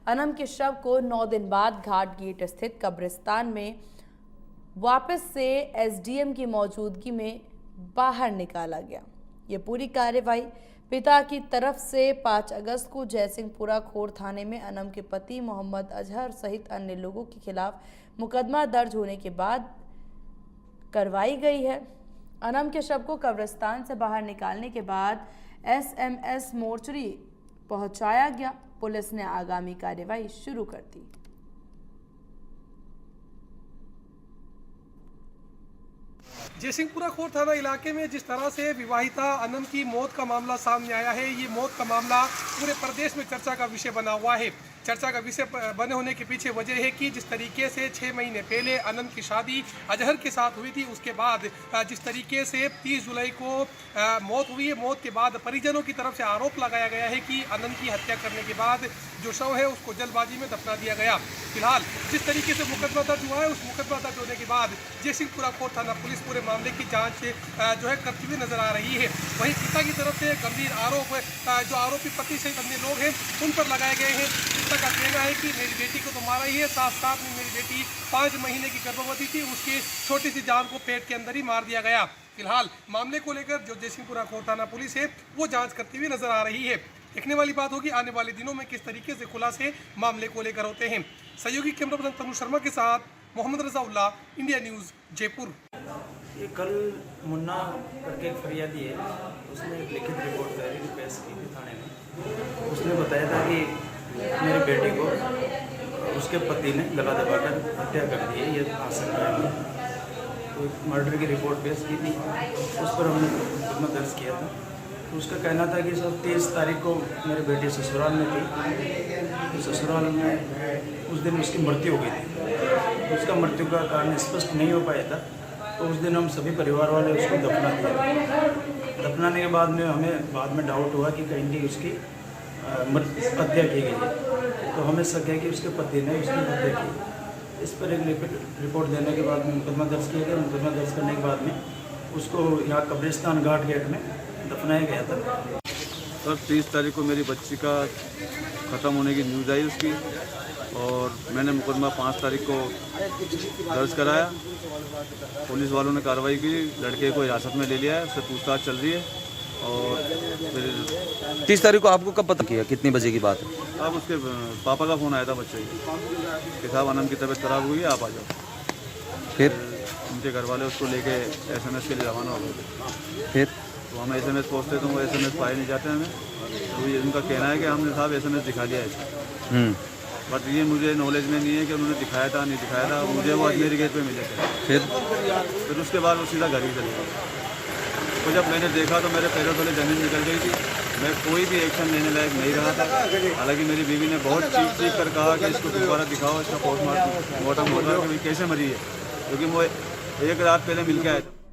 अनम के शव को 9 दिन बाद घाट गेट स्थित कब्रिस्तान में वापस से एसडीएम की मौजूदगी में बाहर निकाला गया। ये पूरी कार्यवाही पिता की तरफ से 5 अगस्त को जयसिंहपुरा खोर थाने में अनम के पति मोहम्मद अजहर सहित अन्य लोगों के खिलाफ मुकदमा दर्ज होने के बाद करवाई गई है। अनम के शव को कब्रिस्तान से बाहर निकालने के बाद एसएमएस मोर्चरी पहुंचाया गया। पुलिस ने आगामी कार्यवाही शुरू कर दी। जयसिंहपुरा खोर थाना इलाके में जिस तरह से विवाहिता अनम की मौत का मामला सामने आया है, ये मौत का मामला पूरे प्रदेश में चर्चा का विषय बना हुआ है। चर्चा का विषय बने होने के पीछे वजह है कि जिस तरीके से 6 महीने पहले अनम की शादी अजहर के साथ हुई थी, उसके बाद जिस तरीके से 30 जुलाई को मौत हुई है, मौत के बाद परिजनों की तरफ से आरोप लगाया गया है कि अनम की हत्या करने के बाद जो शव है उसको जल्दबाजी में दफना दिया गया। फिलहाल जिस तरीके से मुकदमा दर्ज हुआ है, उस मुकदमा दर्ज होने के बाद जयसिंहपुरा खोर थाना पुलिस पूरे मामले की जाँच जो है करती हुई नजर आ रही है। वहीं पिता की तरफ से गंभीर आरोप जो आरोपी पति सहित अन्य लोग हैं उन पर लगाए गए हैं। पिता का कहना है कि मेरी बेटी को तो मारा ही है, साथ साथ में मेरी बेटी 5 महीने की गर्भवती थी, उसकी छोटी सी जान को पेट के अंदर ही मार दिया गया। फिलहाल मामले को लेकर जो जयसिंहपुरा खोर थाना पुलिस है वो जांच करती हुई नजर आ रही है। देखने वाली बात होगी आने वाले दिनों में किस तरीके से खुलासे मामले को लेकर होते हैं। सहयोगी कैमरा पर्सन तनु शर्मा के साथ मोहम्मद रजाउल्लाह, इंडिया न्यूज़, जयपुर। ये कल मुन्ना करके एक फरियादी है, उसने एक लिखित रिपोर्ट डायरी पेश की थी थाने में। उसने बताया था कि मेरी बेटी को उसके पति ने गला दबाकर हत्या कर दी है, ये आशंका है। तो मर्डर की रिपोर्ट पेश की थी, उस पर हमने मुकदमा दर्ज किया था। तो उसका कहना था कि सब 23 तारीख को मेरी बेटी ससुराल में थी, तो ससुराल में उस दिन उसकी मृत्यु हो गई थी। उसका मृत्यु का कारण स्पष्ट नहीं हो पाया था, तो उस दिन हम सभी परिवार वाले उसको दफना दिया। दफनाने के बाद में हमें बाद में डाउट हुआ कि कहीं उसकी हत्या की गई है, तो हमें शक है कि उसके पति ने उसकी हत्या की। इस पर एक रिपोर्ट देने के बाद में मुकदमा दर्ज किया गया। मुकदमा दर्ज करने के बाद में उसको यहाँ कब्रिस्तान घाट गेट में दफनाया गया था। सर 30 तारीख को मेरी बच्ची का ख़त्म होने की न्यूज़ आई उसकी, और मैंने मुकदमा 5 तारीख को दर्ज कराया। पुलिस वालों ने कार्रवाई की, लड़के को हिरासत में ले लिया है, उससे पूछताछ चल रही है। और फिर 30 तारीख को आपको कब पता किया, कितनी बजे की बात है? अब उसके पापा का फ़ोन आया था बच्चे कि साहब अनम की तबीयत ख़राब हुई है, आप आ जाओ। फिर उनके घर वाले उसको लेके एसएमएस के लिए रवाना हो गए। फिर तो हम एसएमएस पहुँचते तो वो एसएमएस पाए नहीं जाते हमें। तो ये उनका कहना है कि हमने साहब एसएमएस दिखा दिया है, बट ये मुझे नॉलेज में नहीं है कि उन्होंने दिखाया था नहीं दिखाया था। मुझे वो अजमेरी गेट पे मिले थे। फिर उसके बाद वो सीधा घर ही चले गए। तो जब मैंने देखा तो मेरे पैरों तले ज़मीन निकल गई थी। मैं कोई भी एक्शन लेने लायक नहीं रहा था। हालांकि मेरी बीवी ने बहुत चीख कर कहा कि इसको दोबारा दिखाओ, इसका पोस्टमार्टम हो रहा है कि कैसे मरी है, क्योंकि वो 1 रात पहले मिल के आए थे।